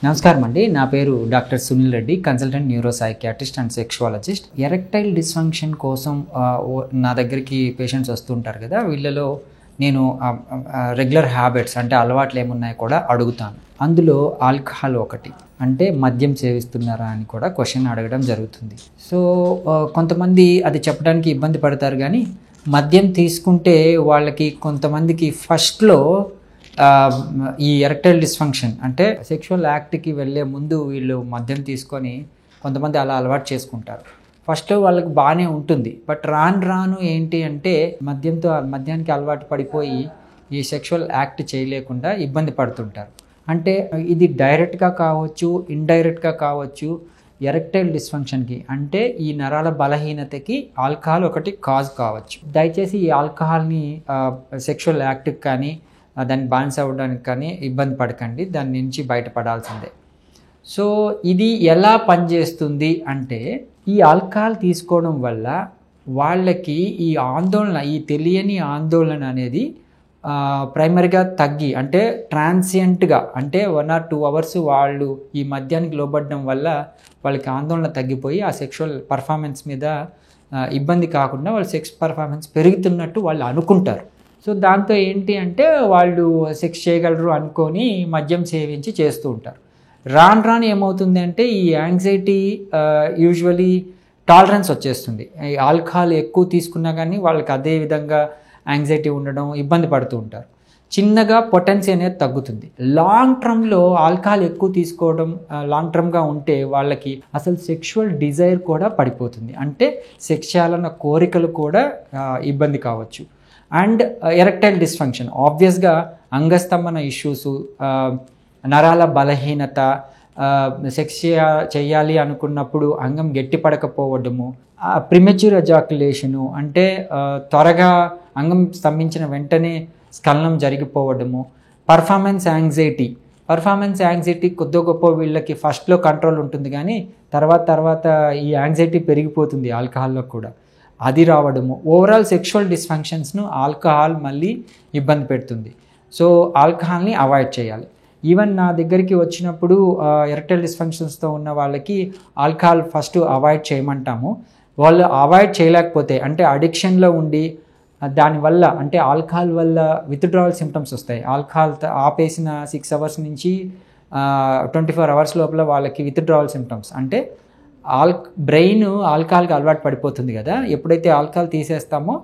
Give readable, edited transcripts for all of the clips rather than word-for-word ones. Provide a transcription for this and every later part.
నమస్కారం అండి. నా పేరు doctor Sunil Reddy, consultant neuro psychiatrist and sexologist. Erectile dysfunction కోసం నా దగ్గరికి పేషెంట్స్ వస్తుంటారు కదా, వీళ్ళలో నేను రెగ్యులర్ హ్యాబిట్స్ అంటే అలవాట్లు ఏమున్నాయో కూడా అడుగుతాను. అందులో ఆల్కహాల్ ఒకటి, అంటే మద్యం సేవిస్తున్నారా అని కూడా క్వశ్చన్ అడగడం జరుగుతుంది. సో కొంతమంది అది చెప్పడానికి ఇబ్బంది పడతారు, కానీ మద్యం తీసుకుంటే వాళ్ళకి కొంతమందికి ఫస్ట్లో ఈ ఎరెక్టైల్ డిస్ఫంక్షన్ అంటే సెక్షువల్ యాక్ట్కి వెళ్ళే ముందు వీళ్ళు మద్యం తీసుకొని కొంతమంది అలా అలవాటు చేసుకుంటారు. ఫస్ట్ వాళ్ళకి బాగానే ఉంటుంది, బట్ రాను ఏంటి అంటే మద్యానికి అలవాటు పడిపోయి ఈ సెక్షువల్ యాక్ట్ చేయలేకుండా ఇబ్బంది పడుతుంటారు. అంటే ఇది డైరెక్ట్గా కావచ్చు, ఇండైరెక్ట్గా కావచ్చు. ఎరెక్టైల్ డిస్ఫంక్షన్కి అంటే ఈ నరాల బలహీనతకి ఆల్కహాల్ ఒకటి కాజ్ కావచ్చు. దయచేసి ఈ ఆల్కహాల్ని సెక్షువల్ యాక్ట్కి కానీ దాన్ని బానిస అవ్వడానికి కానీ ఇబ్బంది పడకండి, దాని నుంచి బయటపడాల్సిందే. సో ఇది ఎలా పనిచేస్తుంది అంటే, ఈ ఆల్కహాల్ తీసుకోవడం వల్ల వాళ్ళకి ఈ ఆందోళన, ఈ తెలియని ఆందోళన అనేది ప్రైమరీగా తగ్గి, అంటే ట్రాన్సియంట్గా, అంటే 1 or 2 hours వాళ్ళు ఈ మద్యానికి లోబడడం వల్ల వాళ్ళకి ఆందోళన తగ్గిపోయి ఆ సెక్షువల్ పర్ఫార్మెన్స్ మీద ఇబ్బంది కాకుండా వాళ్ళ సెక్స్ పర్ఫార్మెన్స్ పెరుగుతున్నట్టు వాళ్ళు అనుకుంటారు. సో దాంతో ఏంటి అంటే వాళ్ళు సెక్స్ చేయగలరు అనుకొని మద్యం సేవించి చేస్తూ ఉంటారు. రాను ఏమవుతుంది అంటే ఈ యాంగ్జైటీ, యూజువలీ టాలరెన్స్ వచ్చేస్తుంది. ఈ ఆల్కహాల్ ఎక్కువ తీసుకున్నా కానీ వాళ్ళకి అదే విధంగా యాంగ్జైటీ ఉండడం, ఇబ్బంది పడుతూ ఉంటారు. చిన్నగా పొటెన్సీ అనేది తగ్గుతుంది. లాంగ్ టర్మ్లో ఆల్కహాల్ ఎక్కువ తీసుకోవడం, లాంగ్ టర్మ్గా ఉంటే వాళ్ళకి అసలు సెక్షువల్ డిజైర్ కూడా పడిపోతుంది. అంటే సెక్స్ చేయాలన్న కోరికలు కూడా ఇబ్బంది కావచ్చు. అండ్ ఎరెక్టైల్ డిస్ఫంక్షన్ ఆబ్వియస్గా అంగస్తంభన ఇష్యూసు, నరాల బలహీనత, సెక్స్ చేయాలి అనుకున్నప్పుడు అంగం గట్టిపడకపోవడము, ప్రిమెచ్యూర్ ఎజాక్యులేషను అంటే త్వరగా అంగం స్తంభించిన వెంటనే స్ఖలనం జరిగిపోవడము, పర్ఫార్మెన్స్ యాంగ్జైటీ కొద్ది గొప్ప వీళ్ళకి ఫస్ట్లో కంట్రోల్ ఉంటుంది, కానీ తర్వాత ఈ యాంగ్జైటీ పెరిగిపోతుంది ఆల్కహాల్లో కూడా, అది రావడము. ఓవరాల్ సెక్షువల్ డిస్ఫంక్షన్స్ను ఆల్కహాల్ మళ్ళీ ఇబ్బంది పెడుతుంది. సో ఆల్కహాల్ని అవాయిడ్ చేయాలి. ఈవెన్ నా దగ్గరికి వచ్చినప్పుడు ఎరెక్టైల్ డిస్ఫంక్షన్స్తో ఉన్న వాళ్ళకి ఆల్కహాల్ ఫస్ట్ అవాయిడ్ చేయమంటాము. వాళ్ళు అవాయిడ్ చేయలేకపోతే, అంటే అడిక్షన్లో ఉండి దానివల్ల, అంటే ఆల్కహాల్ వల్ల విత్డ్రావల్ సిమ్టమ్స్ వస్తాయి. ఆల్కహాల్ ఆపేసిన 6 hours నుంచి 24 hours లోపల వాళ్ళకి విత్డ్రావల్ సిమ్టమ్స్, అంటే బ్రెయిన్ ఆల్కహాల్కి అలవాటు పడిపోతుంది కదా. ఎప్పుడైతే ఆల్కహాల్ తీసేస్తామో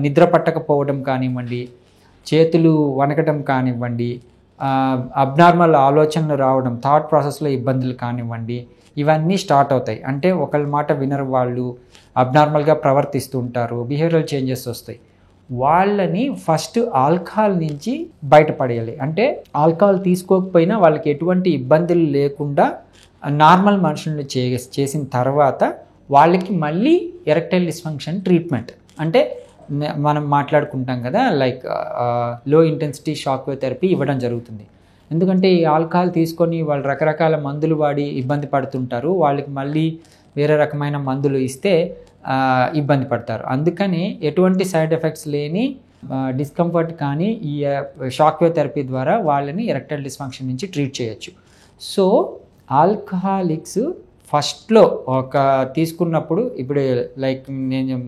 నిద్ర పట్టకపోవడం కానివ్వండి, చేతులు వణకడం కానివ్వండి, అబ్నార్మల్ ఆలోచనలు రావడం, థాట్ ప్రాసెస్లో ఇబ్బందులు కానివ్వండి, ఇవన్నీ స్టార్ట్ అవుతాయి. అంటే ఒకళ్ళ మాట వినరు వాళ్ళు, అబ్నార్మల్గా ప్రవర్తిస్తూ ఉంటారు, బిహేవియరల్ చేంజెస్ వస్తాయి. వాళ్ళని ఫస్ట్ ఆల్కహాల్ నుంచి బయటపడేయాలి. అంటే ఆల్కహాల్ తీసుకోకపోయినా వాళ్ళకి ఎటువంటి ఇబ్బందులు లేకుండా నార్మల్ మనుషులను చేసిన తర్వాత వాళ్ళకి మళ్ళీ ఎరెక్టైల్ డిస్ఫంక్షన్ ట్రీట్మెంట్, అంటే మనం మాట్లాడుకుంటాం కదా, లైక్ లో ఇంటెన్సిటీ షాక్ వేవ్ థెరపీ ఇవ్వడం జరుగుతుంది. ఎందుకంటే ఈ ఆల్కహాల్ తీసుకొని వాళ్ళు రకరకాల మందులు వాడి ఇబ్బంది పడుతుంటారు, వాళ్ళకి మళ్ళీ వేరే రకమైన మందులు ఇస్తే ఇబ్బంది పడతారు. అందుకని ఎటువంటి సైడ్ ఎఫెక్ట్స్ లేని డిస్కంఫర్ట్ కానీ ఈ షాక్ వేవ్ థెరపీ ద్వారా వాళ్ళని ఎరెక్టైల్ డిస్ఫంక్షన్ నుంచి ట్రీట్ చేయొచ్చు. సో ఆల్కహాలిక్స్ ఫస్ట్లో తీసుకున్నప్పుడు, ఇప్పుడు లైక్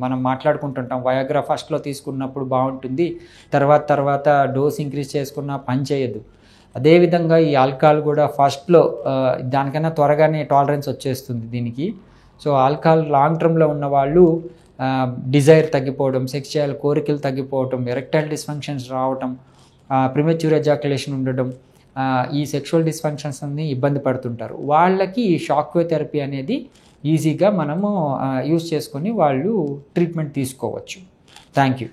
మనం మాట్లాడుకుంటుంటాం, వయాగ్రా ఫస్ట్లో తీసుకున్నప్పుడు బాగుంటుంది, తర్వాత డోస్ ఇంక్రీజ్ చేసుకున్నా పని చేయదు. అదేవిధంగా ఈ ఆల్కహాల్ కూడా ఫస్ట్లో దానికన్నా త్వరగానే టాలరెన్స్ వచ్చేస్తుంది దీనికి. సో ఆల్కహాల్ లాంగ్ టర్మ్లో ఉన్న వాళ్ళు డిజైర్ తగ్గిపోవడం, సెక్స్ చేయాలి కోరికలు తగ్గిపోవడం, ఎరెక్టైల్ డిస్ఫంక్షన్స్ రావటం, ప్రిమెచ్యూర్ ఎజాక్యులేషన్ ఉండడం, ఈ సెక్షువల్ డిస్ఫంక్షన్స్ అన్ని ఇబ్బంది పడుతుంటారు. వాళ్ళకి ఈ షాక్ వేవ్ థెరపీ అనేది ఈజీగా మనము యూజ్ చేసుకొని వాళ్ళు ట్రీట్మెంట్ తీసుకోవచ్చు. Thank you.